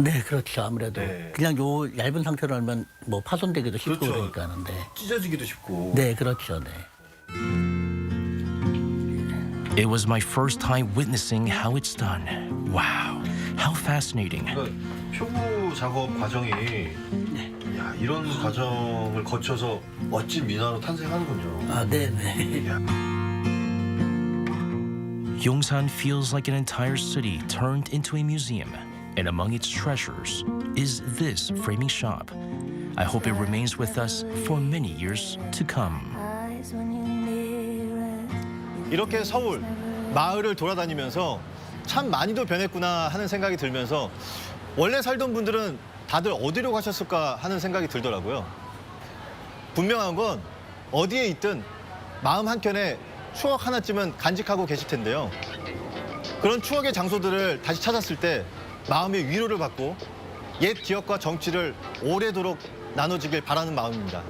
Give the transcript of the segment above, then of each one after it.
네, 그렇죠. 아무래도 네. 그냥 요 얇은 상태로 하면 뭐 파손되기도 쉽고 그렇죠. 그러니까 하는데. 찢어지기도 쉽고. 네, 그렇죠. 네. It was my first time witnessing how it's done. Wow, how fascinating. 그러니까 표구 작업 과정이 야, 이런 과정을 거쳐서 멋진 민화로 탄생하는군요. 아, 네, 네. 야. Yongsan feels like an entire city turned into a museum, and among its treasures is this framing shop. I hope it remains with us for many years to come. 이렇게 서울 마을을 돌아다니면서 참 많이도 변했구나 하는 생각이 들면서 원래 살던 분들은 다들 어디로 가셨을까 하는 생각이 들더라고요. 분명한 건 어디에 있든 마음 한켠에 추억 하나쯤은 간직하고 계실 텐데요. 그런 추억의 장소들을 다시 찾았을 때 마음의 위로를 받고 옛 기억과 정치를 오래도록 나눠주길 바라는 마음입니다.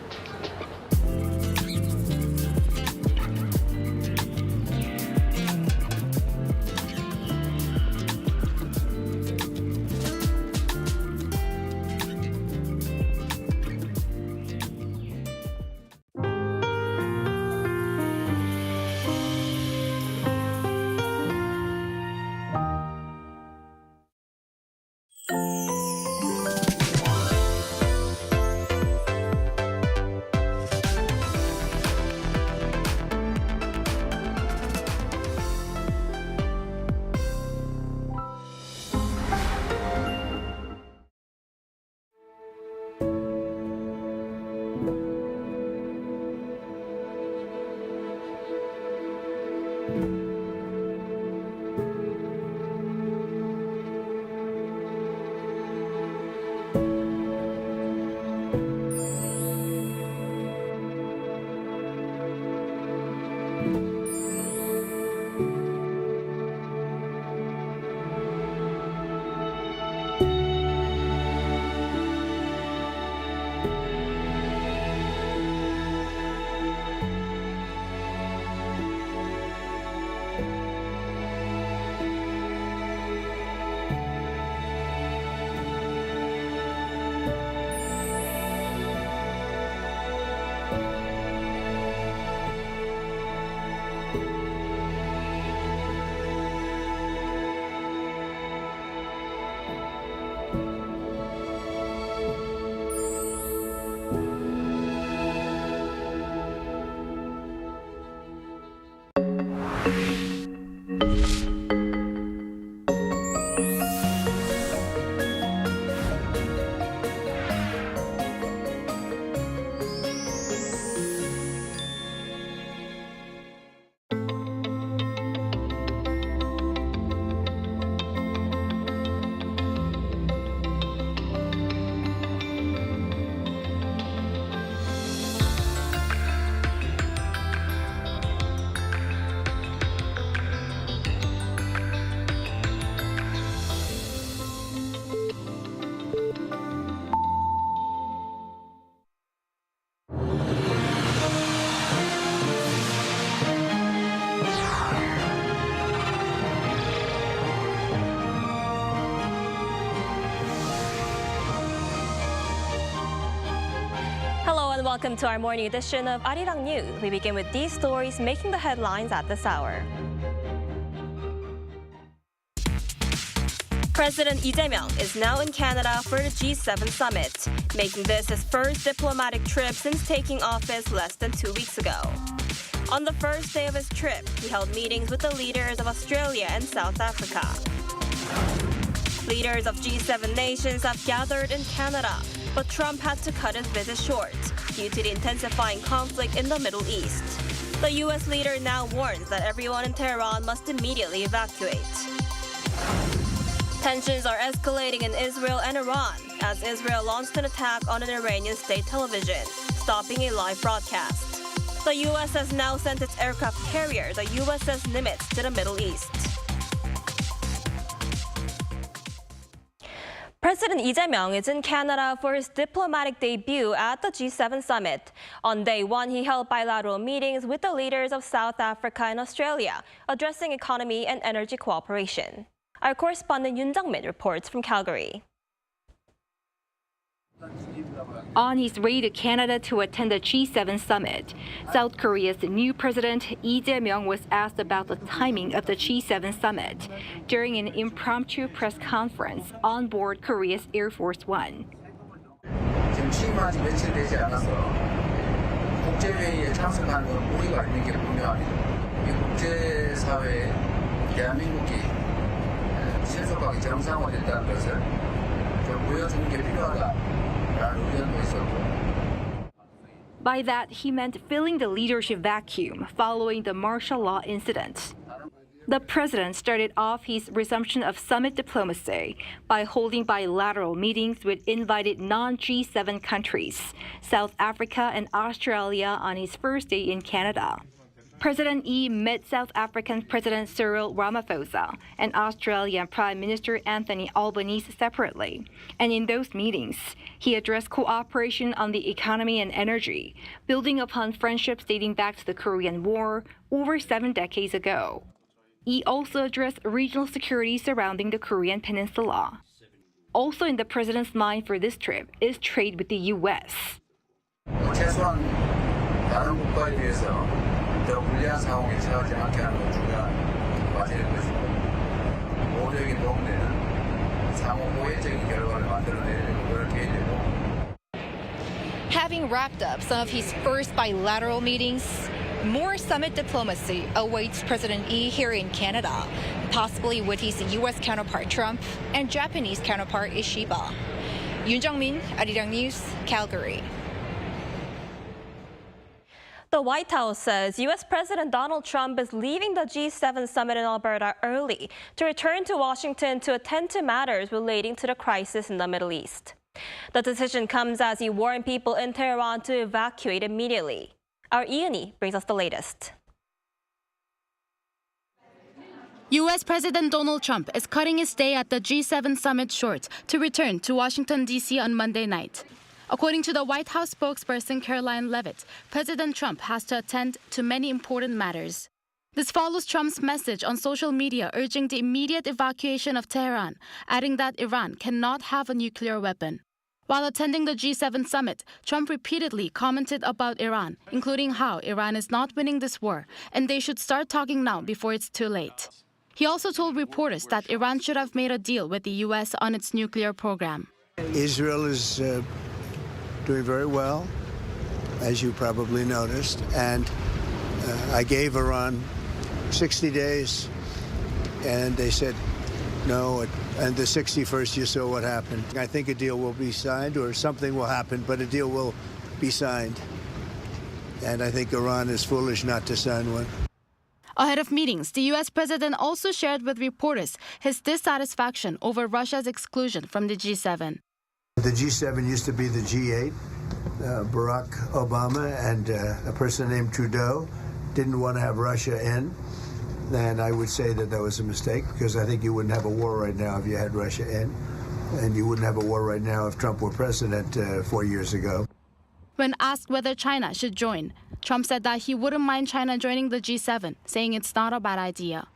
Welcome to our morning edition of Arirang News. We begin with these stories making the headlines at this hour. President Lee Jae-myung is now in Canada for the G7 summit, making this his first diplomatic trip since taking office less than 2 weeks ago. On the first day of his trip, he held meetings with the leaders of Australia and South Africa. Leaders of G7 nations have gathered in Canada, but Trump had to cut his visit short due to the intensifying conflict in the Middle East. The U.S. leader now warns that everyone in Tehran must immediately evacuate. Tensions are escalating in Israel and Iran as Israel launched an attack on an Iranian state television, stopping a live broadcast. The U.S. has now sent its aircraft carrier, the USS Nimitz, to the Middle East. President Lee Jae-myung is in Canada for his diplomatic debut at the G7 summit. On day one, he held bilateral meetings with the leaders of South Africa and Australia, addressing economy and energy cooperation. Our correspondent Yoon Jung-min reports from Calgary. On his way to Canada to attend the G7 summit, South Korea's new president Lee Jae-myung was asked about the timing of the G7 summit during an impromptu press conference on board Korea's Air Force One. 지금 취임한 지 며칠 되지 않아서 국제회의에 참석하는 건 무리가 있는 게 분명합니다. 이 국제사회에 대한민국이 신속하게 정상화됐다는 것을 좀 보여주는 게 필요하다라는 의견도 있었고. By that, he meant filling the leadership vacuum following the martial law incident. The president started off his resumption of summit diplomacy by holding bilateral meetings with invited non-G7 countries, South Africa and Australia, on his first day in Canada. President Lee met South African President Cyril Ramaphosa and Australian Prime Minister Anthony Albanese separately. And in those meetings, he addressed cooperation on the economy and energy, building upon friendships dating back to the Korean War over 7 decades ago. He also addressed regional security surrounding the Korean Peninsula. Also in the president's mind for this trip is trade with the U.S. 최소한 다른 국가에 비해서 더 불리한 상황에 처하지 않게 하는 건 중요한 과제일 것이고 모두에게 도움되는 상호 호혜적인 결과를 만들어내려고 노력해야 되고. Having wrapped up some of his first bilateral meetings, more summit diplomacy awaits President Lee here in Canada, possibly with his U.S. counterpart Trump and Japanese counterpart Ishiba. Yoon Jung-min, Arirang News, Calgary. The White House says U.S. President Donald Trump is leaving the G7 summit in Alberta early to return to Washington to attend to matters relating to the crisis in the Middle East. The decision comes as he warned people in Tehran to evacuate immediately. Our Ian brings us the latest. U.S. President Donald Trump is cutting his stay at the G7 summit short to return to Washington, D.C. on Monday night. According to the White House spokesperson Caroline Leavitt, President Trump has to attend to many important matters. This follows Trump's message on social media urging the immediate evacuation of Tehran, adding that Iran cannot have a nuclear weapon. While attending the G7 summit, Trump repeatedly commented about Iran, including how Iran is not winning this war and they should start talking now before it's too late. He also told reporters that Iran should have made a deal with the U.S. on its nuclear program. Israel is doing very well, as you probably noticed, and I gave Iran 60 days, and they said no, and the 61st you saw what happened. I think a deal will be signed, or something will happen, but a deal will be signed, and I think Iran is foolish not to sign one. Ahead of meetings, the U.S. president also shared with reporters his dissatisfaction over Russia's exclusion from the G7. The G7 used to be the G8. Barack Obama and a person named Trudeau didn't want to have Russia in. And I would say that that was a mistake, because I think you wouldn't have a war right now if you had Russia in. And you wouldn't have a war right now if Trump were president 4 years ago. When asked whether China should join, Trump said that he wouldn't mind China joining the G7, saying it's not a bad idea.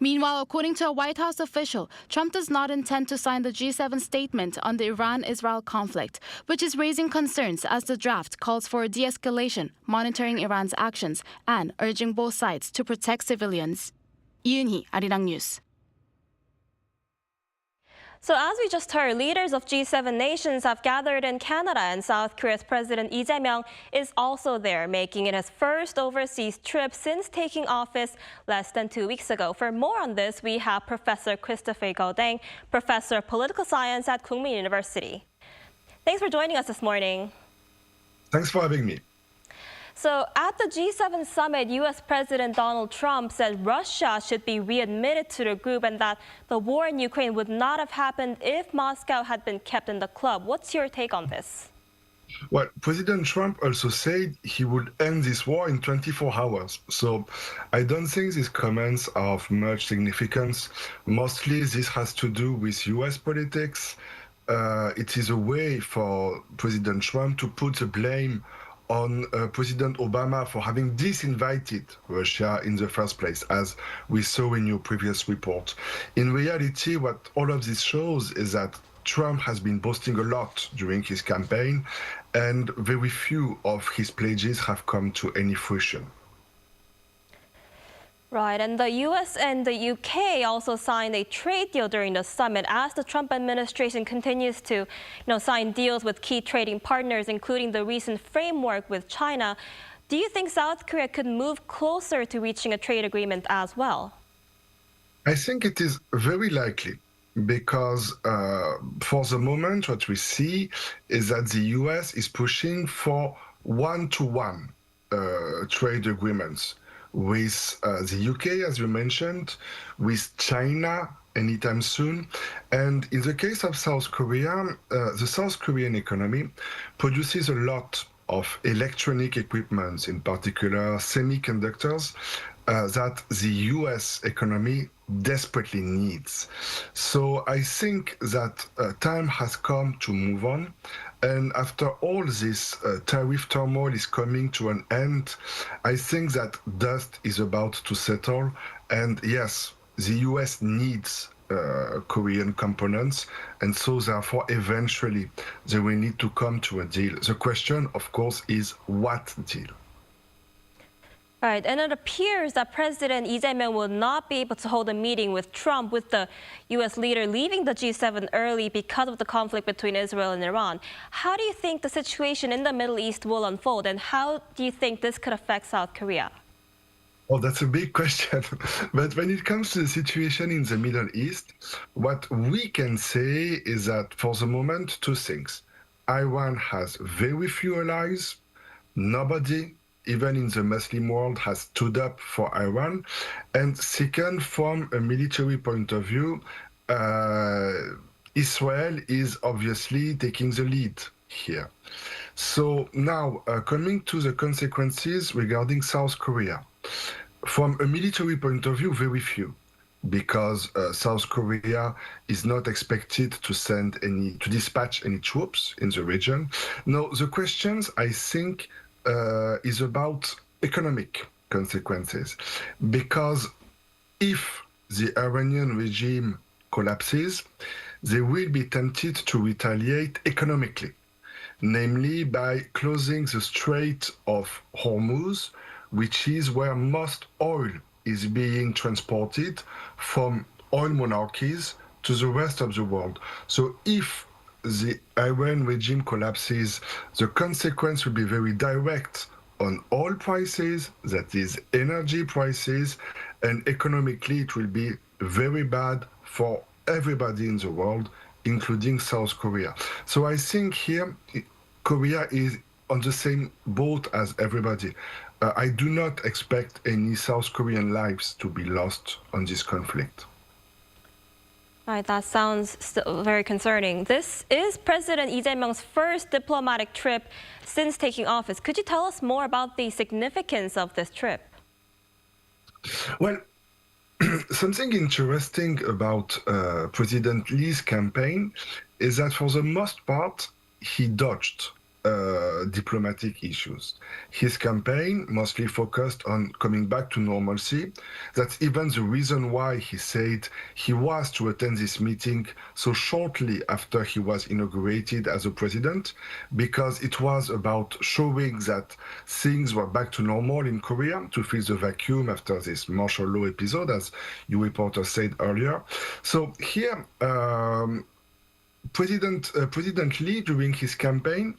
Meanwhile, according to a White House official, Trump does not intend to sign the G7 statement on the Iran-Israel conflict, which is raising concerns as the draft calls for de-escalation, monitoring Iran's actions, and urging both sides to protect civilians. Yoon-hee, Arirang News. So as we just heard, leaders of G7 nations have gathered in Canada, and South Korea's President Lee Jae-myung is also there, making it his first overseas trip since taking office less than 2 weeks ago. For more on this, we have Professor Christopher Gaudeng, Professor of Political Science at Kookmin University. Thanks for joining us this morning. Thanks for having me. So at the G7 summit, U.S. President Donald Trump said Russia should be readmitted to the group and that the war in Ukraine would not have happened if Moscow had been kept in the club. What's your take on this? Well, President Trump also said he would end this war in 24 hours. So I don't think these comments are of much significance. Mostly this has to do with U.S. politics. It is a way for President Trump to put the blame on President Obama for having disinvited Russia in the first place, as we saw in your previous report. In reality, what all of this shows is that Trump has been boasting a lot during his campaign, and very few of his pledges have come to any fruition. Right, and the U.S. and the UK also signed a trade deal during the summit as the Trump administration continues to sign deals with key trading partners, including the recent framework with China. Do you think South Korea could move closer to reaching a trade agreement as well? I think it is very likely because for the moment, what we see is that the US is pushing for one-to-one trade agreements with the UK, as you mentioned, with China anytime soon. And in the case of South Korea, the South Korean economy produces a lot of electronic equipment, in particular semiconductors, that the US economy desperately needs. So I think that time has come to move on. And after all this tariff turmoil is coming to an end, I think that dust is about to settle. And yes, the US needs Korean components, and so therefore eventually they will need to come to a deal. The question, of course, is what deal? Right, and it appears that President Lee Jae-myung will not be able to hold a meeting with Trump, with the U.S. leader leaving the G7 early because of the conflict between Israel and Iran. How do you think the situation in the Middle East will unfold, and how do you think this could affect South Korea? Oh, that's a big question. But when it comes to the situation in the Middle East, what we can say is that for the moment, two things. Iran has very few allies. Nobody, even in the Muslim world, has stood up for Iran. And second, from a military point of view, Israel is obviously taking the lead here. So now, coming to the consequences regarding South Korea. From a military point of view, very few, because South Korea is not expected to dispatch any troops in the region. Now, the questions, I think, is about economic consequences, because if the Iranian regime collapses, they will be tempted to retaliate economically, namely by closing the Strait of Hormuz, which is where most oil is being transported from oil monarchies to the rest of the world. So if the Iran regime collapses, the consequence will be very direct on oil prices, that is energy prices, and economically it will be very bad for everybody in the world, including South Korea. So I think here Korea is on the same boat as everybody. I do not expect any South Korean lives to be lost on this conflict. All right, that sounds still very concerning. This is President Lee Jae-myung's first diplomatic trip since taking office. Could you tell us more about the significance of this trip? Well, something interesting about President Lee's campaign is that for the most part, he dodged diplomatic issues. His campaign mostly focused on coming back to normalcy. That's even the reason why he said he was to attend this meeting so shortly after he was inaugurated as a president, because it was about showing that things were back to normal in Korea, to fill the vacuum after this martial law episode, as you reporter said earlier. So here, President Lee, during his campaign,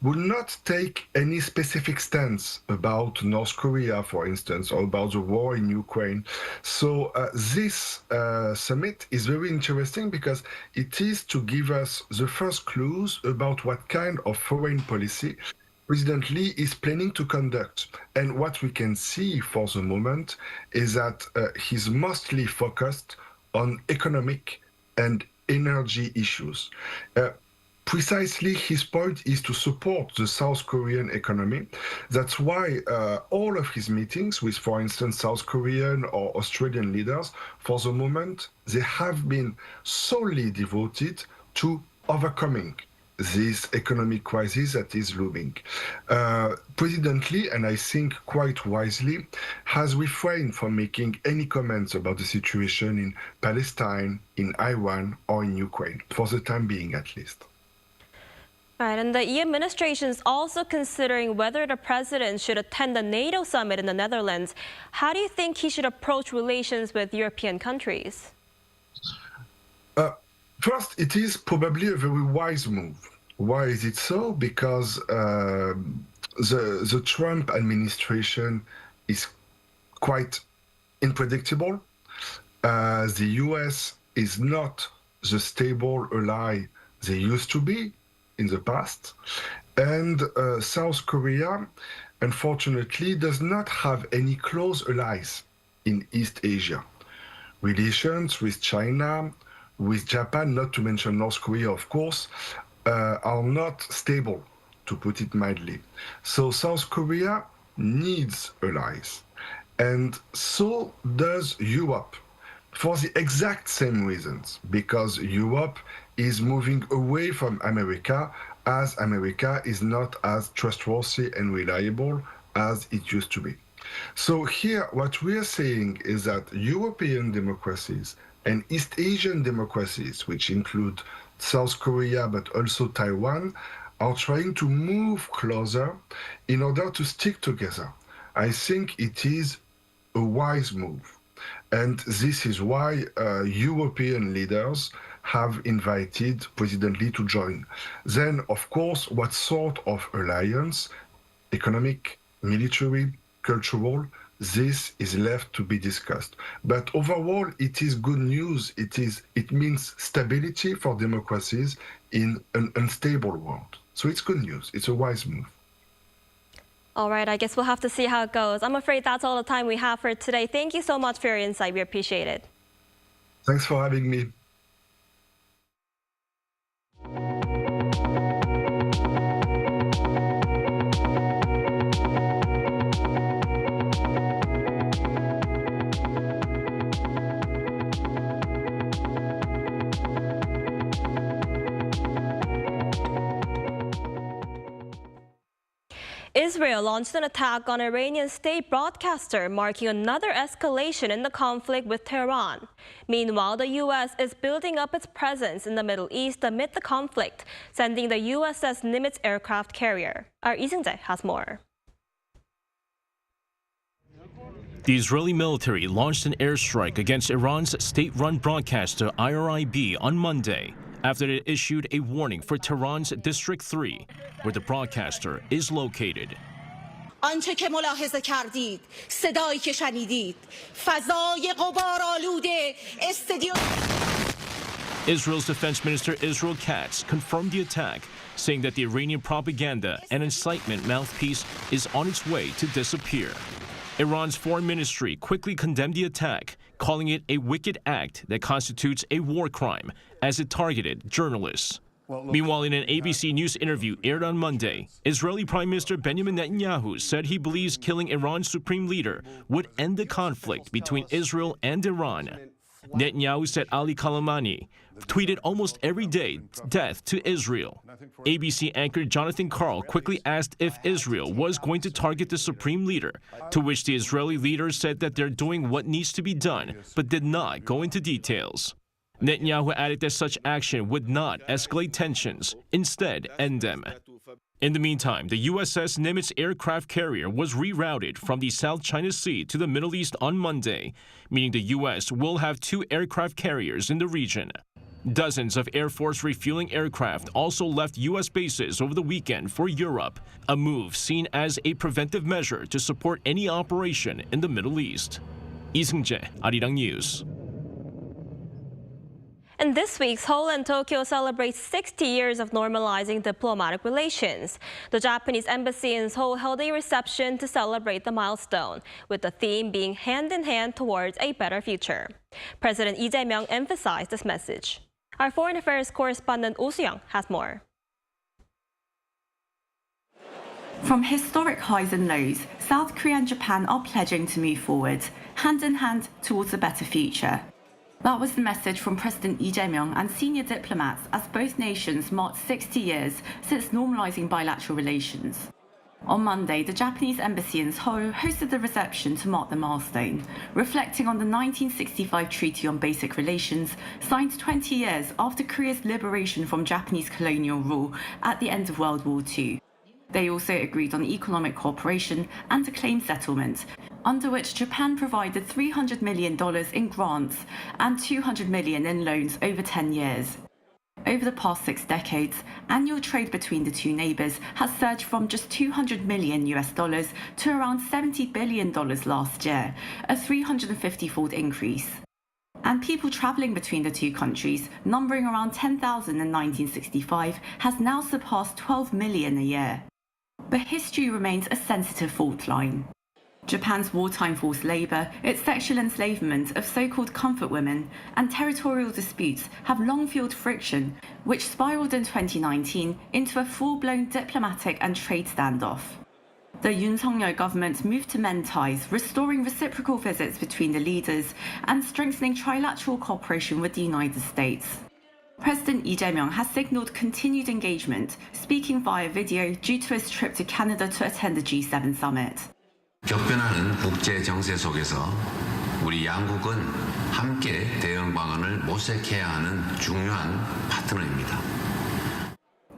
will not take any specific stance about North Korea, for instance, or about the war in Ukraine. So this summit is very interesting because it is to give us the first clues about what kind of foreign policy President Lee is planning to conduct. And what we can see for the moment is that he's mostly focused on economic and energy issues. Precisely, his point is to support the South Korean economy. That's why all of his meetings with, for instance, South Korean or Australian leaders, for the moment, they have been solely devoted to overcoming this economic crisis that is looming. President Lee, and I think quite wisely, has refrained from making any comments about the situation in Palestine, in Iran, or in Ukraine, for the time being at least. Right, and the EU administration is also considering whether the president should attend the NATO summit in the Netherlands. How do you think he should approach relations with European countries? First, it is probably a very wise move. Why is it so? Because the Trump administration is quite unpredictable. The US is not the stable ally they used to be in the past. And South Korea, unfortunately, does not have any close allies in East Asia. Relations with China, with Japan, not to mention North Korea, of course, are not stable, to put it mildly. So South Korea needs allies. And so does Europe, for the exact same reasons, because Europe is moving away from America, as America is not as trustworthy and reliable as it used to be. So here, what we are saying is that European democracies and East Asian democracies, which include South Korea but also Taiwan, are trying to move closer in order to stick together. I think it is a wise move. And this is why European leaders have invited President Lee to join. Then, of course, what sort of alliance, economic, military, cultural, this is left to be discussed. But overall, it is good news. It means stability for democracies in an unstable world. So it's good news. It's a wise move. All right, I guess we'll have to see how it goes. I'm afraid that's all the time we have for today. Thank you so much for your insight. We appreciate it. Thanks for having me. Israel launched an attack on Iranian state broadcaster, marking another escalation in the conflict with Tehran. Meanwhile, the U.S. is building up its presence in the Middle East amid the conflict, sending the USS Nimitz aircraft carrier. Our Lee Seung-jae has more. The Israeli military launched an airstrike against Iran's state-run broadcaster IRIB on Monday, after it issued a warning for Tehran's District 3, where the broadcaster is located. آنچه که ملاحظه کردید، صدایی که شنیدید، فضای غبارآلود استادیوم. Israel's Defense Minister Israel Katz confirmed the attack, saying that the Iranian propaganda and incitement mouthpiece is on its way to disappear. Iran's foreign ministry quickly condemned the attack, calling it a wicked act that constitutes a war crime, as it targeted journalists. Meanwhile, in an ABC News interview aired on Monday, Israeli Prime Minister Benjamin Netanyahu said he believes killing Iran's supreme leader would end the conflict between Israel and Iran. Netanyahu said Ali Khamenei tweeted almost every day death to Israel. ABC anchor Jonathan Karl quickly asked if Israel was going to target the supreme leader, to which the Israeli leader said that they're doing what needs to be done, but did not go into details. Netanyahu added that such action would not escalate tensions, instead end them. In the meantime, the USS Nimitz aircraft carrier was rerouted from the South China Sea to the Middle East on Monday, meaning the U.S. will have 2 aircraft carriers in the region. Dozens of Air Force refueling aircraft also left U.S. bases over the weekend for Europe, a move seen as a preventive measure to support any operation in the Middle East. Lee Seung-jae, Arirang News. And this week, Seoul and Tokyo celebrate 60 years of normalizing diplomatic relations. The Japanese embassy in Seoul held a reception to celebrate the milestone, with the theme being hand in hand towards a better future. President Lee Jae-myung emphasized this message. Our foreign affairs correspondent Oh Soo-young has more. From historic highs and lows, South Korea and Japan are pledging to move forward, hand in hand towards a better future. That was the message from President Lee Jae-myung and senior diplomats as both nations marked 60 years since normalizing bilateral relations. On Monday, the Japanese embassy in Seoul hosted a reception to mark the milestone, reflecting on the 1965 Treaty on Basic Relations, signed 20 years after Korea's liberation from Japanese colonial rule at the end of World War II. They also agreed on economic cooperation and a claim settlement, under which Japan provided $300 million in grants and $200 million in loans over 10 years. Over the past 6 decades, annual trade between the two neighbors has surged from just $200 million to around $70 billion last year, a 350-fold increase. And people traveling between the two countries, numbering around 10,000 in 1965, has now surpassed 12 million a year. But history remains a sensitive fault line. Japan's wartime forced labour, its sexual enslavement of so-called comfort women, and territorial disputes have long fueled friction, which spiralled in 2019 into a full-blown diplomatic and trade standoff. The Yoon Suk-yeol government moved to mend ties, restoring reciprocal visits between the leaders and strengthening trilateral cooperation with the United States. President Lee Jae-myung has signalled continued engagement, speaking via video due to his trip to Canada to attend the G7 summit. 격변하는 국제 정세 속에서 우리 양국은 함께 대응 방안을 모색해야 하는 중요한 파트너입니다.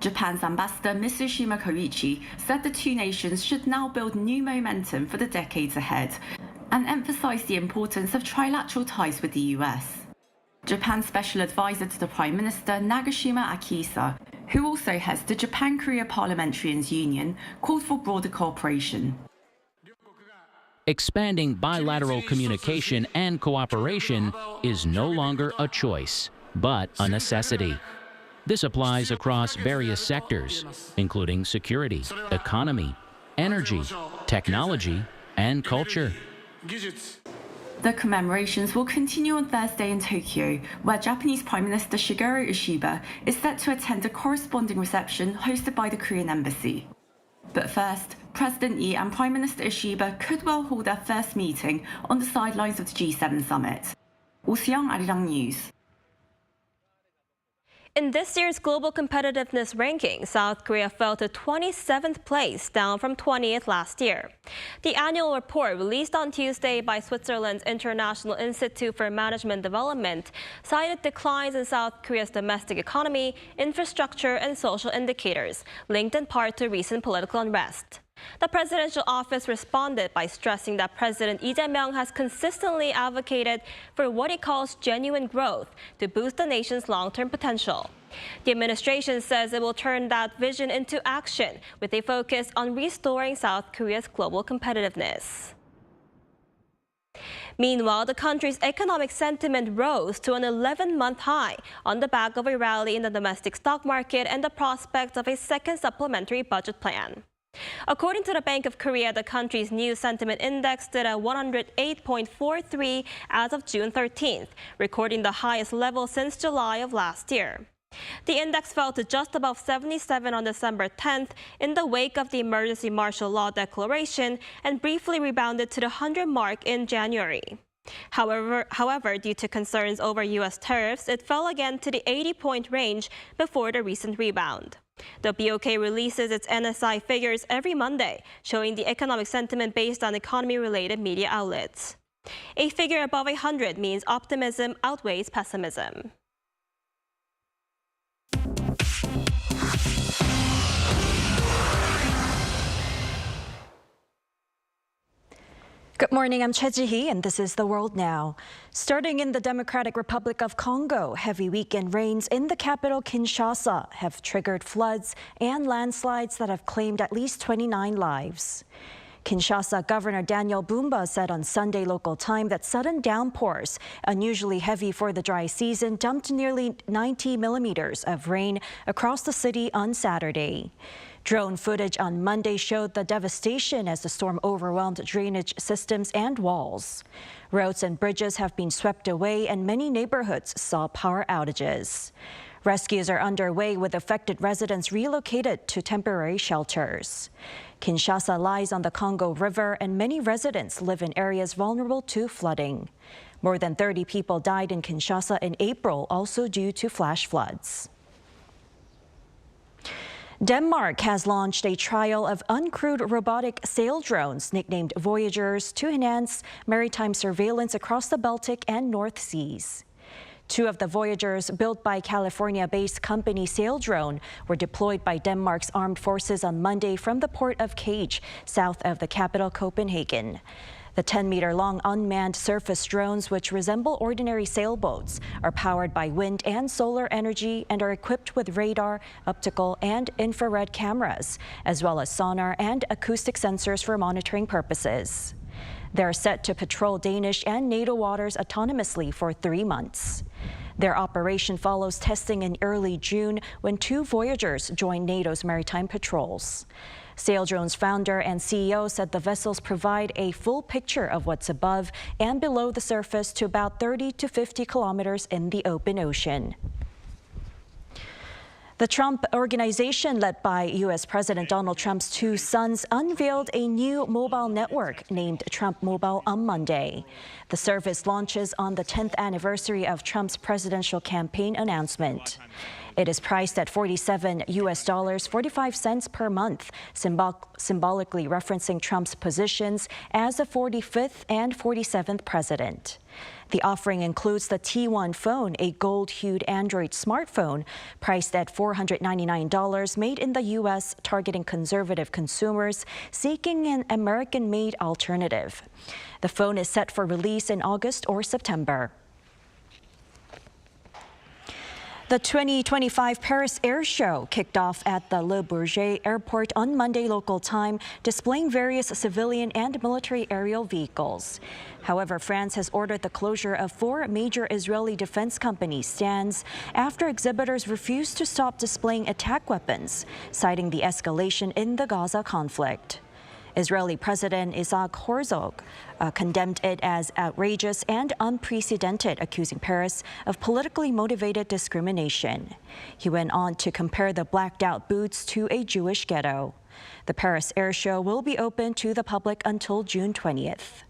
Japan's ambassador Mitsushima Koichi said the two nations should now build new momentum for the decades ahead and emphasize the importance of trilateral ties with the US. Japan's special advisor to the Prime Minister, Nagashima Akihisa, who also heads the Japan-Korea Parliamentarians Union, called for broader cooperation. Expanding bilateral communication and cooperation is no longer a choice, but a necessity. This applies across various sectors, including security, economy, energy, technology, and culture. The commemorations will continue on Thursday in Tokyo, where Japanese Prime Minister Shigeru Ishiba is set to attend a corresponding reception hosted by the Korean Embassy. But first, President Lee and Prime Minister Ishiba could well hold their first meeting on the sidelines of the G7 summit. Oseong, Arirang News. In this year's Global Competitiveness Ranking, South Korea fell to 27th place, down from 20th last year. The annual report released on Tuesday by Switzerland's International Institute for Management Development cited declines in South Korea's domestic economy, infrastructure, and social indicators, linked in part to recent political unrest. The presidential office responded by stressing that President Lee Jae-myung has consistently advocated for what he calls genuine growth to boost the nation's long-term potential. The administration says it will turn that vision into action with a focus on restoring South Korea's global competitiveness. Meanwhile, the country's economic sentiment rose to an 11-month high on the back of a rally in the domestic stock market and the prospect of a second supplementary budget plan. According to the Bank of Korea, the country's new sentiment index stood at 108.43 as of June 13th, recording the highest level since July of last year. The index fell to just above 77 on December 10th in the wake of the emergency martial law declaration and briefly rebounded to the 100 mark in January. However, due to concerns over U.S. tariffs, it fell again to the 80-point range before the recent rebound. The BOK releases its NSI figures every Monday, showing the economic sentiment based on economy-related media outlets. A figure above 100 means optimism outweighs pessimism. Good morning, I'm Choi Ji-hee, and this is The World Now. Starting in the Democratic Republic of Congo, heavy weekend rains in the capital Kinshasa have triggered floods and landslides that have claimed at least 29 lives. Kinshasa Governor Daniel Bumba said on Sunday local time that sudden downpours, unusually heavy for the dry season, dumped nearly 90 millimeters of rain across the city on Saturday. Drone footage on Monday showed the devastation as the storm overwhelmed drainage systems and walls. Roads and bridges have been swept away and many neighborhoods saw power outages. Rescues are underway with affected residents relocated to temporary shelters. Kinshasa lies on the Congo River and many residents live in areas vulnerable to flooding. More than 30 people died in Kinshasa in April, also due to flash floods. Denmark has launched a trial of uncrewed robotic sail drones nicknamed Voyagers to enhance maritime surveillance across the Baltic and North Seas. Two of the Voyagers, built by California-based company Saildrone, were deployed by Denmark's armed forces on Monday from the port of Cage, south of the capital Copenhagen. The 10-meter-long unmanned surface drones, which resemble ordinary sailboats, are powered by wind and solar energy and are equipped with radar, optical, and infrared cameras, as well as sonar and acoustic sensors for monitoring purposes. They're set to patrol Danish and NATO waters autonomously for 3 months. Their operation follows testing in early June when 2 Voyagers joined NATO's maritime patrols. Saildrone's founder and CEO said the vessels provide a full picture of what's above and below the surface to about 30 to 50 kilometers in the open ocean. The Trump Organization, led by U.S. President Donald Trump's 2 sons, unveiled a new mobile network named Trump Mobile on Monday. The service launches on the 10th anniversary of Trump's presidential campaign announcement. It is priced at $47.45 per month, symbolically referencing Trump's positions as the 45th and 47th president. The offering includes the T1 phone, a gold-hued Android smartphone priced at $499, made in the U.S., targeting conservative consumers seeking an American-made alternative. The phone is set for release in August or September. The 2025 Paris Air Show kicked off at the Le Bourget Airport on Monday local time, displaying various civilian and military aerial vehicles. However, France has ordered the closure of 4 major Israeli defense company stands after exhibitors refused to stop displaying attack weapons, citing the escalation in the Gaza conflict. Israeli President Isaac Herzog condemned it as outrageous and unprecedented, accusing Paris of politically motivated discrimination. He went on to compare the blacked-out booths to a Jewish ghetto. The Paris Air Show will be open to the public until June 20th.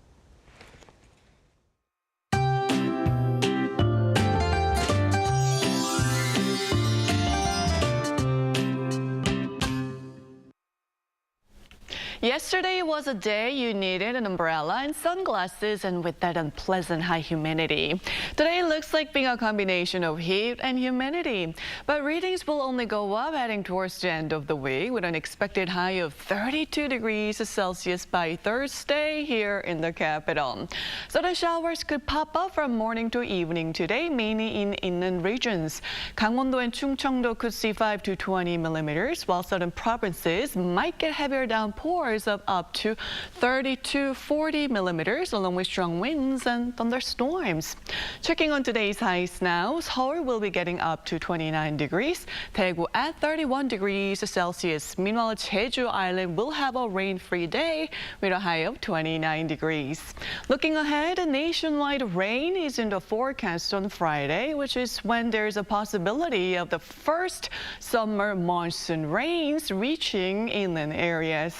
Yesterday was a day you needed an umbrella and sunglasses, and with that unpleasant high humidity. Today looks like being a combination of heat and humidity. But readings will only go up heading towards the end of the week, with an expected high of 32 degrees Celsius by Thursday here in the capital. Sudden showers could pop up from morning to evening today, mainly in inland regions. Gangwon-do and Chungcheong-do could see 5 to 20 millimeters, while southern provinces might get heavier downpours of up to 30 to 40 millimeters, along with strong winds and thunderstorms. Checking on today's highs now, Seoul will be getting up to 29 degrees, Daegu at 31 degrees Celsius. Meanwhile, Jeju Island will have a rain-free day with a high of 29 degrees. Looking ahead, nationwide rain is in the forecast on Friday, which is when there's a possibility of the first summer monsoon rains reaching inland areas.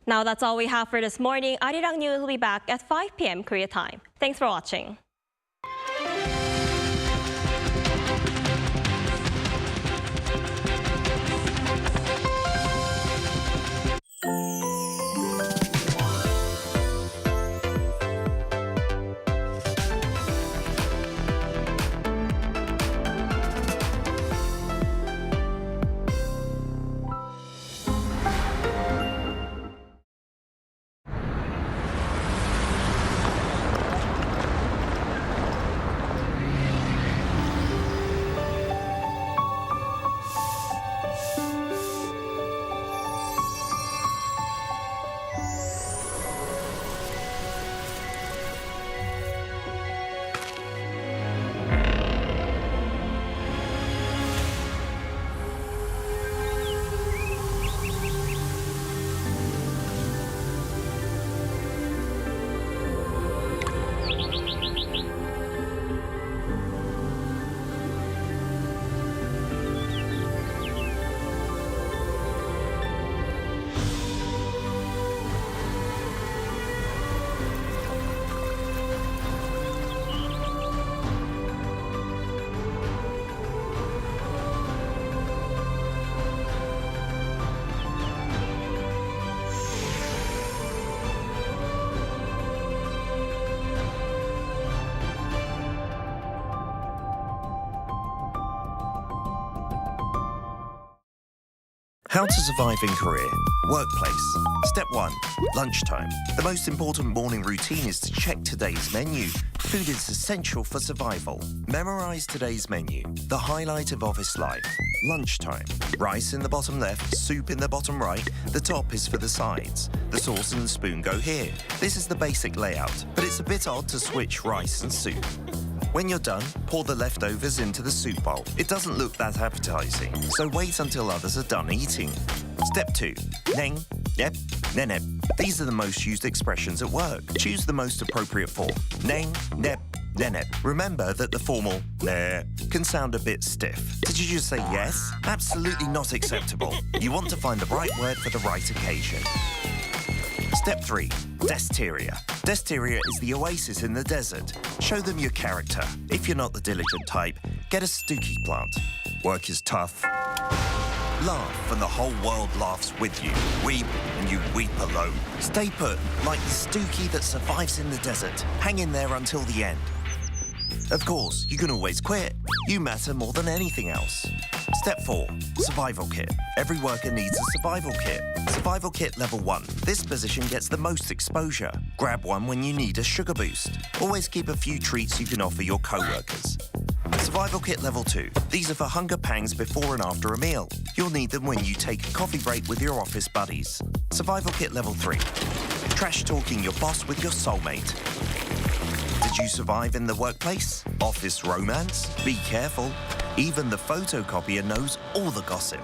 Now that's all we have for this morning. Arirang News will be back at 5 p.m. Korea time. Thanks for watching. How to survive in Korea. Workplace. Step 1. Lunchtime. The most important morning routine is to check today's menu. Food is essential for survival. Memorize today's menu. The highlight of office life. Lunchtime. Rice in the bottom left, soup in the bottom right. The top is for the sides. The sauce and the spoon go here. This is the basic layout, but it's a bit odd to switch rice and soup. When you're done, pour the leftovers into the soup bowl. It doesn't look that appetizing, so wait until others are done eating. Step 2. Neng, nep, nenep. These are the most used expressions at work. Choose the most appropriate form. Neng, nep, nenep. Remember that the formal ne can sound a bit stiff. Did you just say yes? Absolutely not acceptable. You want to find the right word for the right occasion. Step 3. Desteria. Desteria is the oasis in the desert. Show them your character. If you're not the diligent type, get a stooky plant. Work is tough. Laugh and the whole world laughs with you. Weep and you weep alone. Stay put, like the stooky that survives in the desert. Hang in there until the end. Of course, you can always quit. You matter more than anything else. Step 4. Survival kit. Every worker needs a survival kit. Survival kit level 1. This position gets the most exposure. Grab one when you need a sugar boost. Always keep a few treats you can offer your co-workers. Survival kit level 2. These are for hunger pangs before and after a meal. You'll need them when you take a coffee break with your office buddies. Survival kit level 3. Trash talking your boss with your soulmate. Did you survive in the workplace? Office romance? Be careful. Even the photocopier knows all the gossip.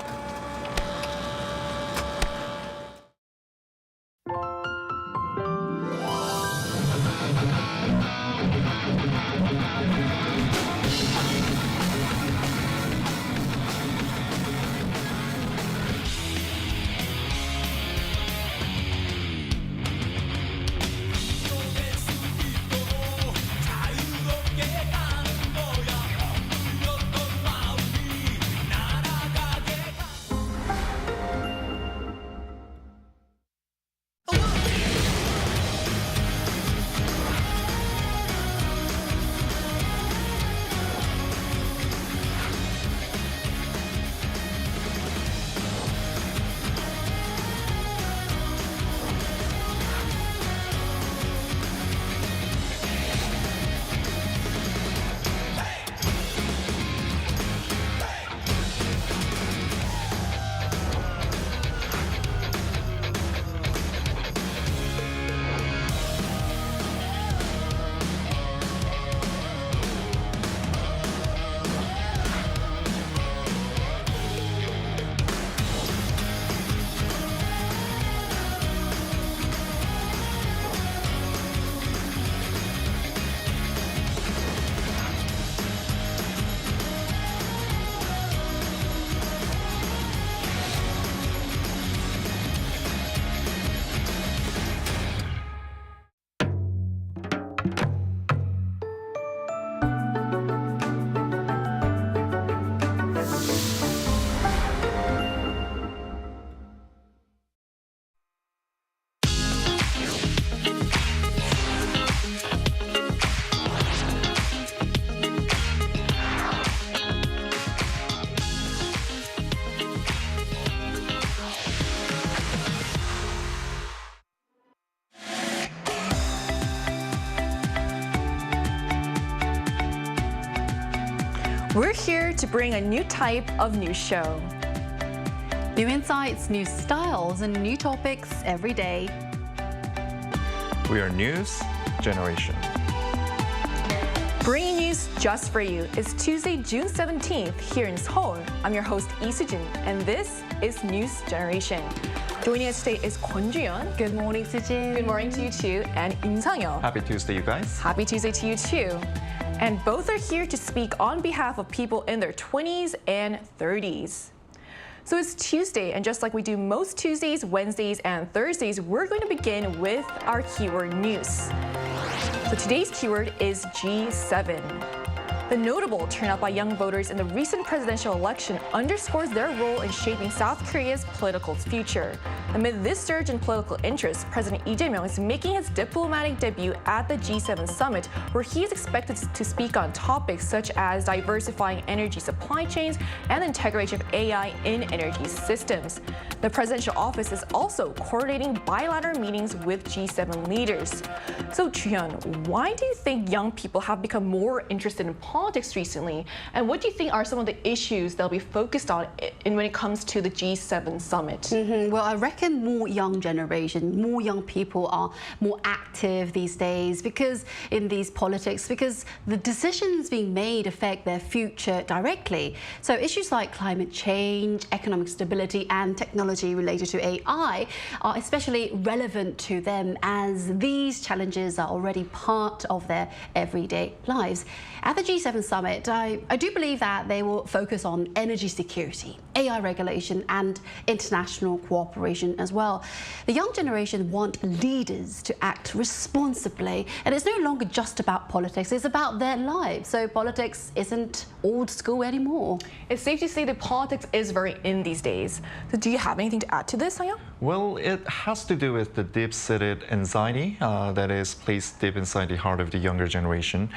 We're here to bring a new type of news show. New insights, new styles, and new topics every day. We are News Generation. Bringing news just for you. It's Tuesday, June 17th here in Seoul. I'm your host, Lee Soo-jin, and this is News Generation. Joining us today is Kwon Ju-yeon. Good morning, Soo-jin. Good morning to you too. And Im Sang-yeon. Happy Tuesday, you guys. Happy Tuesday to you too. And both are here to speak on behalf of people in their 20s and 30s. So it's Tuesday, and just like we do most Tuesdays, Wednesdays, and Thursdays, we're going to begin with our keyword news. So today's keyword is G7. The notable turnout by young voters in the recent presidential election underscores their role in shaping South Korea's political future. Amid this surge in political interest, President Lee Jae-myung is making his diplomatic debut at the G7 summit, where he is expected to speak on topics such as diversifying energy supply chains and the integration of AI in energy systems. The presidential office is also coordinating bilateral meetings with G7 leaders. So, Juhyun, why do you think young people have become more interested in politics recently? And what do you think are some of the issues they'll be focused on when it comes to the G7 summit? Well, I reckon more young generation, more young people are more active these days because in these politics, because the decisions being made affect their future directly. So issues like climate change, economic stability and technology related to AI are especially relevant to them as these challenges are already part of their everyday lives. At the G7 summit, I do believe that they will focus on energy security, AI regulation and international cooperation as well. The young generation want leaders to act responsibly, and it's no longer just about politics, it's about their lives. So politics isn't old school anymore. It's safe to say that politics is very in these days. So do you have anything to add to this, Sang-yeon? Well, it has to do with the deep-seated anxiety that is placed deep inside the heart of the younger generation.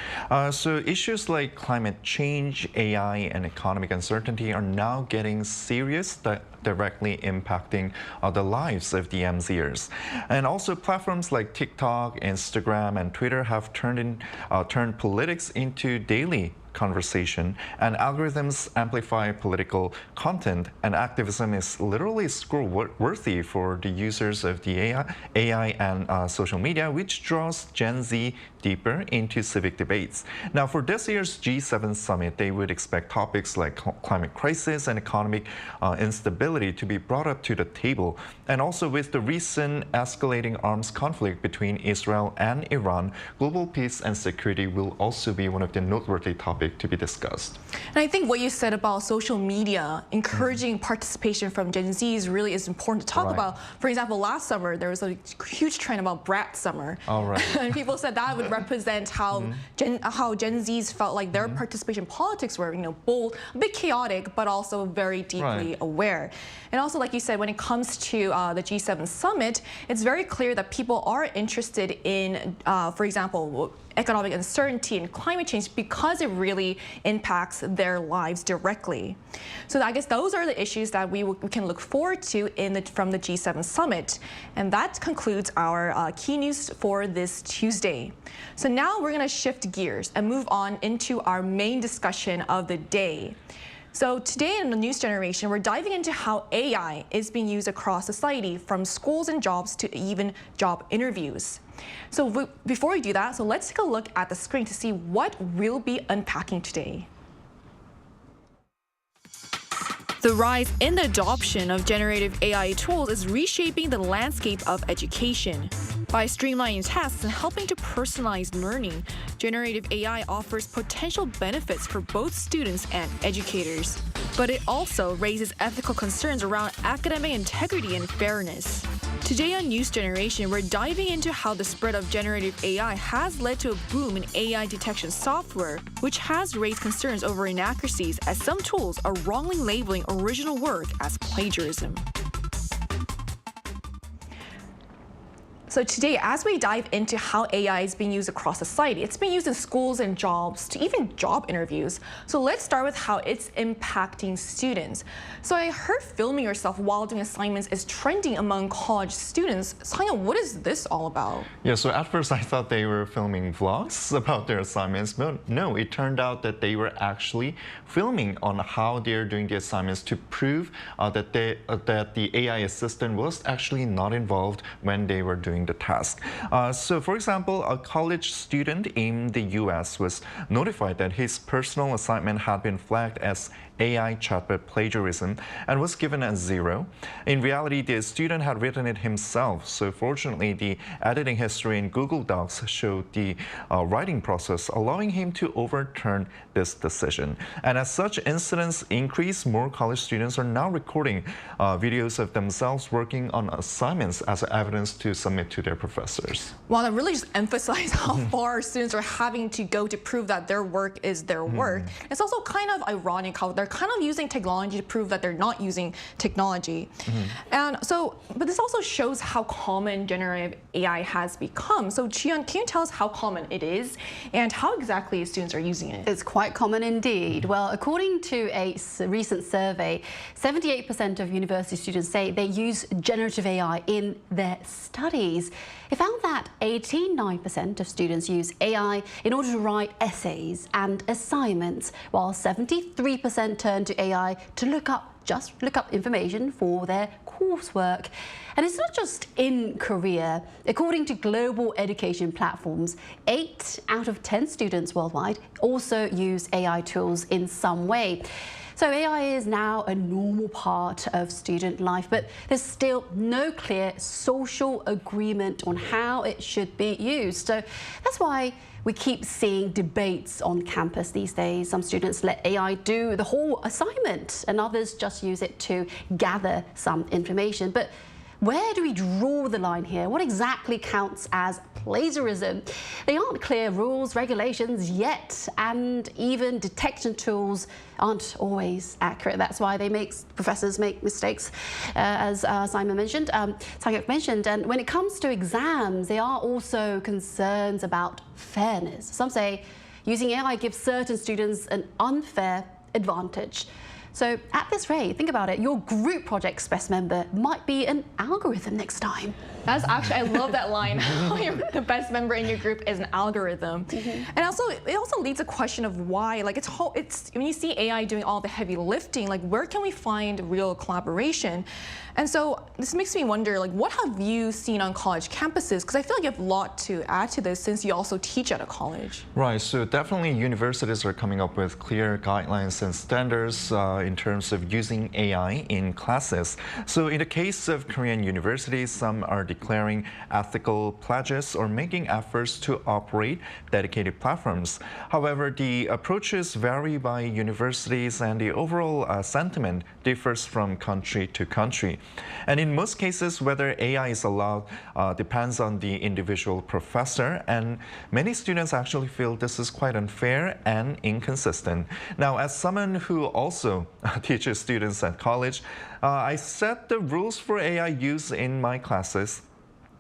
So issues like climate change, AI, and economic uncertainty are now getting serious, directly impacting the lives of the MZers. And also platforms like TikTok, Instagram, and Twitter have turned politics into daily conversation, and algorithms amplify political content, and activism is literally scroll-worthy for the users of the AI and social media, which draws Gen Z deeper into civic debates. Now, for this year's G7 summit, they would expect topics like climate crisis and economic instability to be brought up to the table. And also with the recent escalating arms conflict between Israel and Iran, global peace and security will also be one of the noteworthy topics to be discussed. And I think what you said about social media encouraging participation from Gen Zs really is important to talk about. For example, last summer there was a huge trend about Brat Summer. And people said that would represent how Gen Zs felt like their participation in politics were, bold, a bit chaotic, but also very deeply aware. And also, like you said, when it comes to the G7 summit, it's very clear that people are interested in, for example, economic uncertainty and climate change because it really impacts their lives directly. So I guess those are the issues that we can look forward to from the G7 summit. And that concludes our key news for this Tuesday. So now we're going to shift gears and move on into our main discussion of the day. So today in the News Generation, we're diving into how AI is being used across society, from schools and jobs to even job interviews. So before we do that, let's take a look at the screen to see what we'll be unpacking today. The rise in the adoption of generative AI tools is reshaping the landscape of education. By streamlining tasks and helping to personalize learning, generative AI offers potential benefits for both students and educators. But it also raises ethical concerns around academic integrity and fairness. Today on News Generation, we're diving into how the spread of generative AI has led to a boom in AI detection software, which has raised concerns over inaccuracies as some tools are wrongly labeling original work as plagiarism. So today, as we dive into how AI is being used across society, it's being used in schools and jobs to even job interviews. So let's start with how it's impacting students. So I heard filming yourself while doing assignments is trending among college students. Sang-yeon, what is this all about? Yeah, so at first I thought they were filming vlogs about their assignments, but no, it turned out that they were actually filming on how they're doing the assignments to prove that the AI assistant was actually not involved when they were doing the task. So for example, a college student in the US was notified that his personal assignment had been flagged as AI chatbot plagiarism and was given a 0. In reality, the student had written it himself, so fortunately the editing history in Google Docs showed the writing process, allowing him to overturn this decision. And as such incidents increase, more college students are now recording videos of themselves working on assignments as evidence to submit to their professors. Well, that really just emphasizes how far students are having to go to prove that their work is their work. It's also kind of ironic how they're kind of using technology to prove that they're not using technology. And so, but this also shows how common generative AI has become. So Chi-Yeon, can you tell us how common it is and how exactly students are using it? It's quite common indeed. Well, according to a recent survey, 78% of university students say they use generative AI in their studies. It found that 89% of students use AI in order to write essays and assignments, while 73% turn to AI to look up information for their coursework. And it's not just in Korea. According to global education platforms, 8 out of 10 students worldwide also use AI tools in some way. So AI is now a normal part of student life, but there's still no clear social agreement on how it should be used. So that's why we keep seeing debates on campus these days. Some students let AI do the whole assignment, and others just use it to gather some information. But where do we draw the line here? What exactly counts as plagiarism? There aren't clear rules, regulations yet, and even detection tools aren't always accurate. That's why professors make mistakes, as Simon mentioned, Sang-hyuk mentioned. And when it comes to exams, there are also concerns about fairness. Some say using AI gives certain students an unfair advantage. So at this rate, think about it, your group project's best member might be an algorithm next time. That's actually, I love that line. The best member in your group is an algorithm. And also, it also leads a question of why, like it's when you see AI doing all the heavy lifting, like where can we find real collaboration? And so this makes me wonder, like, what have you seen on college campuses? Because I feel like you have a lot to add to this since you also teach at a college. Right, so definitely universities are coming up with clear guidelines and standards in terms of using AI in classes. So in the case of Korean universities, some are declaring ethical pledges or making efforts to operate dedicated platforms. However, the approaches vary by universities and the overall sentiment differs from country to country. And in most cases, whether AI is allowed depends on the individual professor, and many students actually feel this is quite unfair and inconsistent. Now, as someone who also teaches students at college, I set the rules for AI use in my classes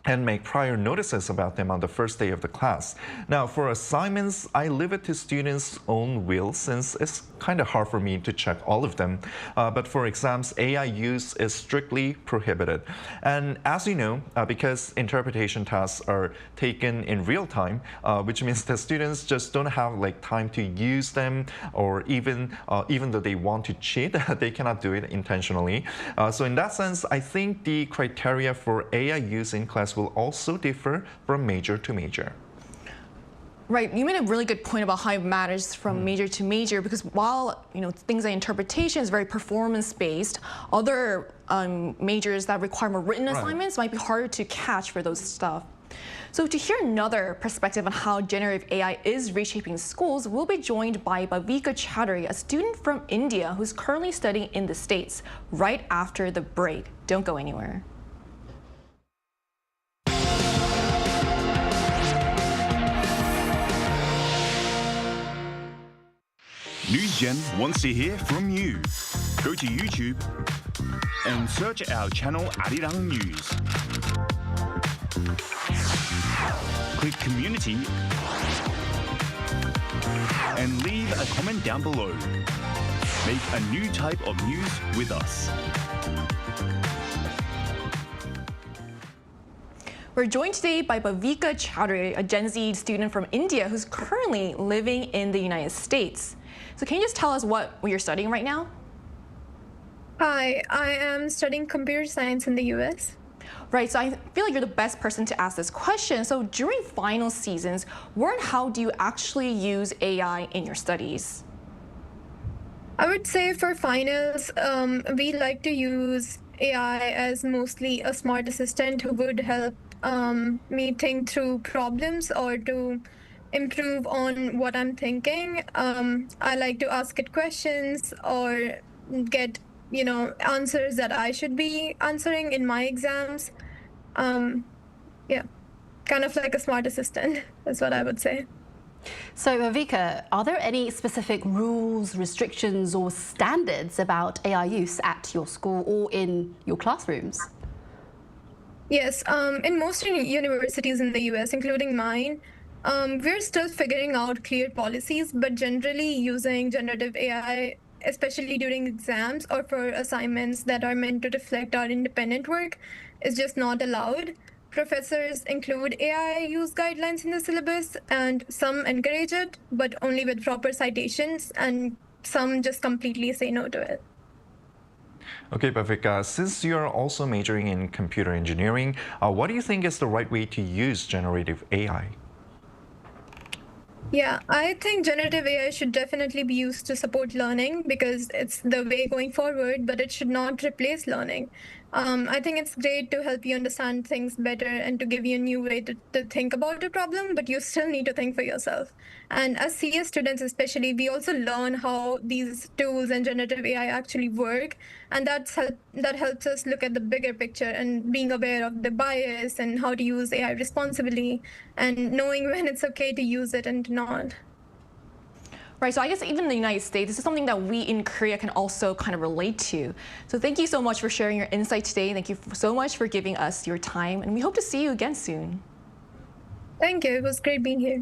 and make prior notices about them on the first day of the class. Now, for assignments, I leave it to students' own will since it's kind of hard for me to check all of them. But for exams, AI use is strictly prohibited. And as you know, because interpretation tasks are taken in real time, which means that students just don't have time to use them, or even though they want to cheat, they cannot do it intentionally. So in that sense, I think the criteria for AI use in class will also differ from major to major. Right, you made a really good point about how it matters from major to major, because while things like interpretation is very performance-based, other majors that require more written assignments might be harder to catch for those stuff. So to hear another perspective on how generative AI is reshaping schools, we'll be joined by Bhavika Chaudhary, a student from India who's currently studying in the States, right after the break. Don't go anywhere. NewsGen wants to hear from you. Go to YouTube and search our channel Arirang News. Click Community and leave a comment down below. Make a new type of news with us. We're joined today by Bhavika Chaudhary, a Gen Z student from India who's currently living in the United States. So can you just tell us what you're studying right now? Hi, I am studying computer science in the US. Right, so I feel like you're the best person to ask this question. So during final seasons, where and how do you actually use AI in your studies? I would say for finals, we like to use AI as mostly a smart assistant who would help me think through problems or to improve on what I'm thinking. I like to ask it questions or get, answers that I should be answering in my exams. yeah, kind of like a smart assistant is what I would say. So, Vika, are there any specific rules, restrictions, or standards about AI use at your school or in your classrooms? Yes, in most universities in the US, including mine, we're still figuring out clear policies, but generally using generative AI, especially during exams or for assignments that are meant to reflect our independent work, is just not allowed. Professors include AI use guidelines in the syllabus, and some encourage it, but only with proper citations, and some just completely say no to it. Okay, Bhavika, since you're also majoring in computer engineering, what do you think is the right way to use generative AI? Yeah, I think generative AI should definitely be used to support learning because it's the way going forward, but it should not replace learning. I think it's great to help you understand things better and to give you a new way to think about a problem, but you still need to think for yourself. And as CS students especially, we also learn how these tools and generative AI actually work, and that helps us look at the bigger picture and being aware of the bias and how to use AI responsibly and knowing when it's okay to use it and not. Right, so I guess even in the United States, this is something that we in Korea can also kind of relate to. So thank you so much for sharing your insight today. Thank you so much for giving us your time, and we hope to see you again soon. Thank you, it was great being here.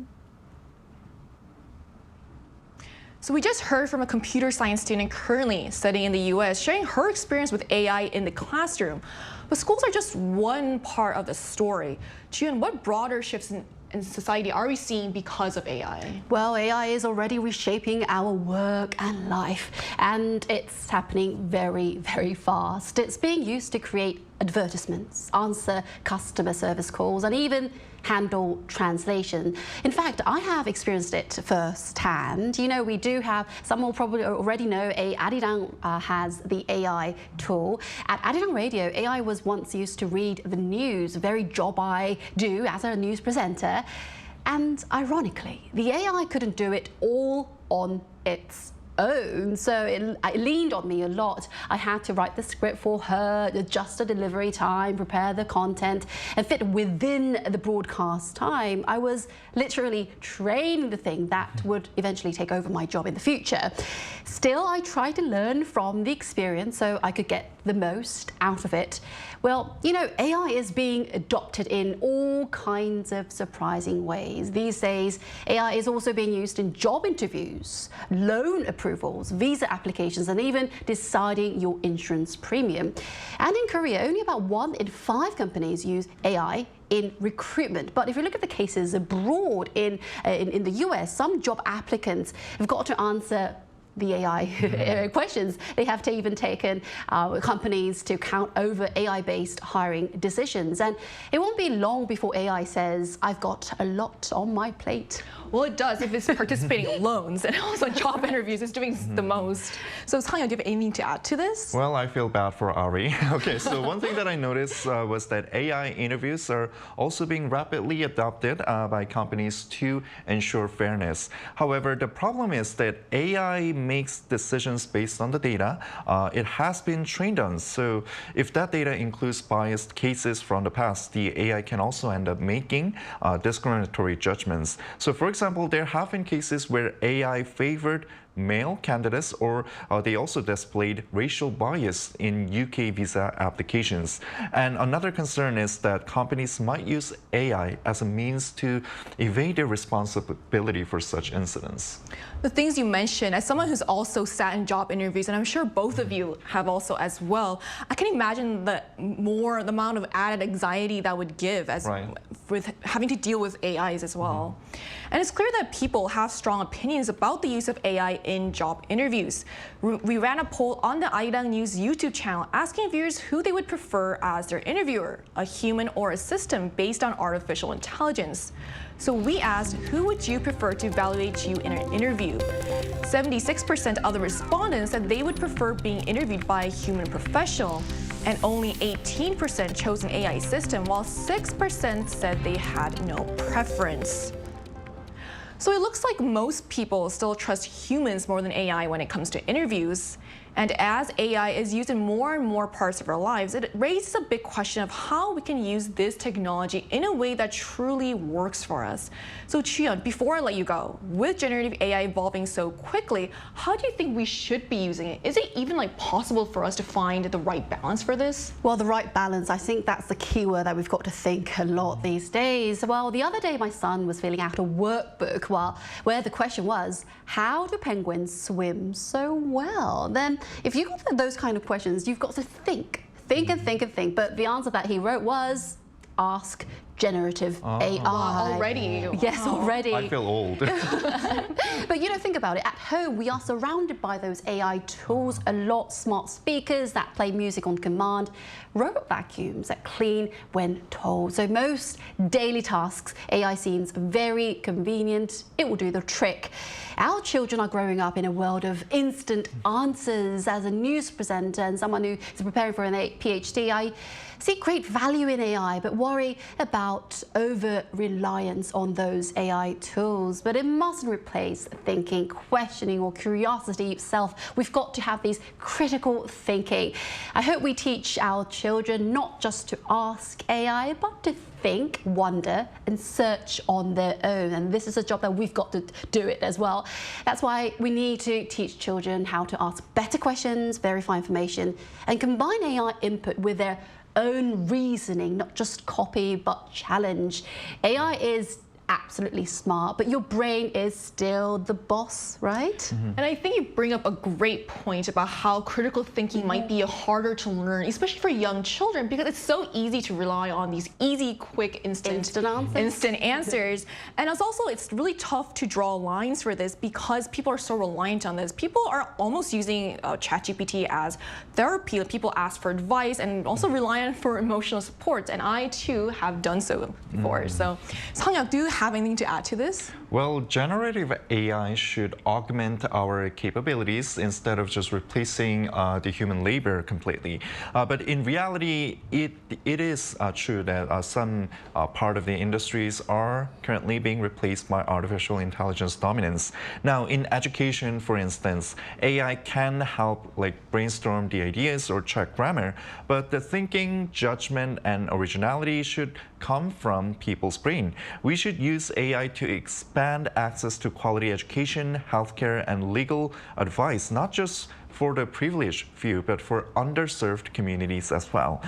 So we just heard from a computer science student currently studying in the US, sharing her experience with AI in the classroom. But schools are just one part of the story. June, what broader shifts in society are we seeing because of AI? Well, AI is already reshaping our work and life, and it's happening very, very fast. It's being used to create advertisements, answer customer service calls, and even handle translation. In fact, I have experienced it firsthand. You know, we do have, some will probably already know, Arirang has the AI tool. At Arirang Radio, AI was once used to read the news, a very job I do as a news presenter. And ironically, the AI couldn't do it all on its own, so it leaned on me a lot. I had to write the script for her, adjust the delivery time, prepare the content, and fit within the broadcast time. I was literally training the thing that would eventually take over my job in the future. Still, I tried to learn from the experience so I could get the most out of it. Well, you know, AI is being adopted in all kinds of surprising ways. These days, AI is also being used in job interviews, loan approvals, visa applications, and even deciding your insurance premium. And in Korea, only about 1 in 5 companies use AI in recruitment. But if you look at the cases abroad in the US, some job applicants have got to answer the AI questions. They have to even taken companies to count over AI-based hiring decisions. And it won't be long before AI says, I've got a lot on my plate. Well, it does if it's participating in loans and also job interviews. It's doing the most. So, Sang-yeon, do you have anything to add to this? Well, I feel bad for Ari. Okay, so one thing that I noticed was that AI interviews are also being rapidly adopted by companies to ensure fairness. However, the problem is that AI makes decisions based on the data it has been trained on. So if that data includes biased cases from the past, the AI can also end up making discriminatory judgments. So for example, there have been cases where AI favored male candidates, or they also displayed racial bias in UK visa applications. And another concern is that companies might use AI as a means to evade their responsibility for such incidents. The things you mentioned, as someone who's also sat in job interviews, and I'm sure both of you have also as well, I can imagine the amount of added anxiety that would give with having to deal with AIs as well. And it's clear that people have strong opinions about the use of AI in job interviews. We ran a poll on the Arirang News YouTube channel asking viewers who they would prefer as their interviewer, a human or a system based on artificial intelligence. So we asked, who would you prefer to evaluate you in an interview? 76% of the respondents said they would prefer being interviewed by a human professional, and only 18% chose an AI system, while 6% said they had no preference. So it looks like most people still trust humans more than AI when it comes to interviews. And as AI is used in more and more parts of our lives, it raises a big question of how we can use this technology in a way that truly works for us. So Chuyeon, before I let you go, with generative AI evolving so quickly, how do you think we should be using it? Is it even possible for us to find the right balance for this? Well, the right balance, I think that's the key word that we've got to think a lot these days. Well, the other day my son was filling out a workbook where the question was, how do penguins swim so well? Then if you've got those kind of questions, you've got to think and think. But the answer that he wrote was, ask generative AI. Wow, already? Yes, already. I feel old. But think about it. At home, we are surrounded by those AI tools a lot. Smart speakers that play music on command, robot vacuums that clean when told. So most daily tasks, AI seems very convenient. It will do the trick. Our children are growing up in a world of instant answers. As a news presenter and someone who is preparing for a PhD, I see great value in AI, but worry about over-reliance on those AI tools. But it mustn't replace thinking, questioning, or curiosity itself. We've got to have these critical thinking. I hope we teach our children not just to ask AI, but to think, wonder, and search on their own. And this is a job that we've got to do it as well. That's why we need to teach children how to ask better questions, verify information, and combine AI input with their own reasoning, not just copy, but challenge. AI is absolutely smart, but your brain is still the boss, right? And I think you bring up a great point about how critical thinking might be harder to learn, especially for young children, because it's so easy to rely on these easy, quick, instant answers. And it's really tough to draw lines for this because people are so reliant on this. People are almost using ChatGPT as therapy. People ask for advice and also rely on it for emotional support. And I too have done so before. So Sang-hyuk, do you have anything to add to this? Well, generative AI should augment our capabilities instead of just replacing the human labor completely. But in reality, it is true that some part of the industries are currently being replaced by artificial intelligence dominance. Now, in education, for instance, AI can help brainstorm the ideas or check grammar, but the thinking, judgment, and originality should come from people's brain. We should use AI to expand access to quality education, healthcare, and legal advice, not just for the privileged few, but for underserved communities as well.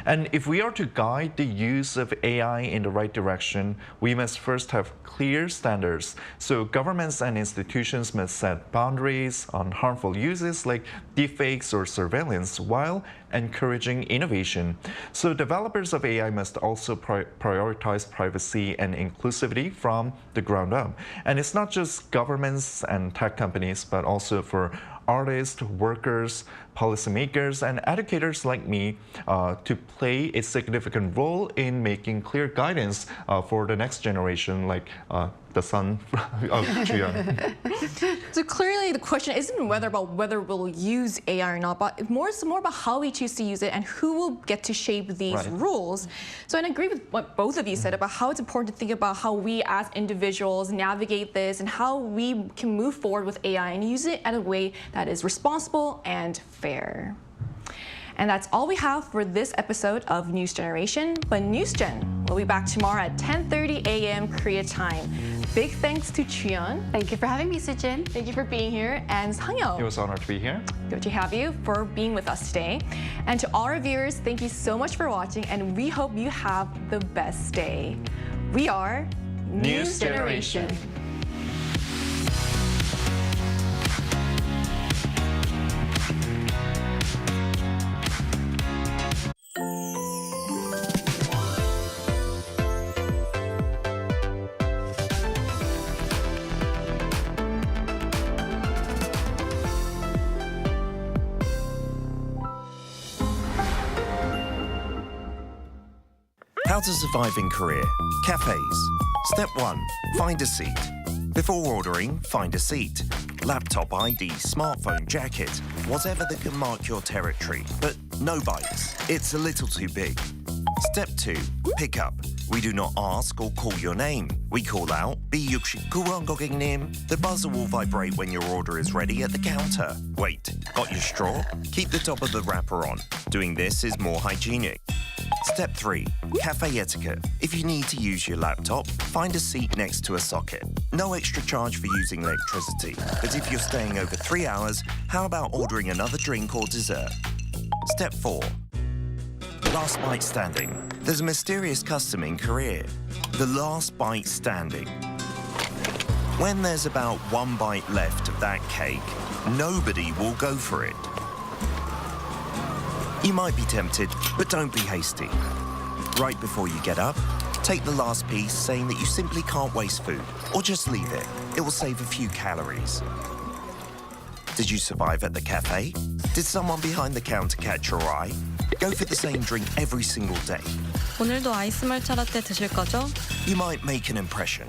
And if we are to guide the use of AI in the right direction, we must first have clear standards. So governments and institutions must set boundaries on harmful uses like deepfakes or surveillance while encouraging innovation. So developers of AI must also prioritize privacy and inclusivity from the ground up. And it's not just governments and tech companies, but also for artists, workers, policymakers, and educators like me to play a significant role in making clear guidance for the next generation, like the son of Chuyeon. So clearly the question isn't whether we'll use AI or not, but more about how we choose to use it and who will get to shape these rules. So I agree with what both of you said about how it's important to think about how we as individuals navigate this and how we can move forward with AI and use it in a way that is responsible and fair. And that's all we have for this episode of News Generation. But News Gen will be back tomorrow at 10:30 a.m. Korea time. Big thanks to Chuyeon. Thank you for having me, Sujin. Thank you for being here. And Sang-hyuk. It was an honor to be here. Good to have you for being with us today. And to all our viewers, thank you so much for watching, and we hope you have the best day. We are News Generation. How to survive in Korea. Cafes. Step 1. Find a seat. Before ordering, find a seat. Laptop ID, smartphone, jacket, whatever that can mark your territory. But no bites. It's a little too big. Step 2. Pick up. We do not ask or call your name. We call out, B69 고객님. The buzzer will vibrate when your order is ready at the counter. Wait, got your straw? Keep the top of the wrapper on. Doing this is more hygienic. Step 3. Cafe etiquette. If you need to use your laptop, find a seat next to a socket. No extra charge for using electricity. But if you're staying over 3 hours, how about ordering another drink or dessert? Step 4. Last bite standing. There's a mysterious custom in Korea. The last bite standing. When there's about 1 bite left of that cake, nobody will go for it. You might be tempted, but don't be hasty. Right before you get up, take the last piece saying that you simply can't waste food, or just leave it. It will save a few calories. Did you survive at the cafe? Did someone behind the counter catch your eye? Go for the same drink every single day. 오늘도 아이스 말차 라떼 드실 거죠? You might make an impression.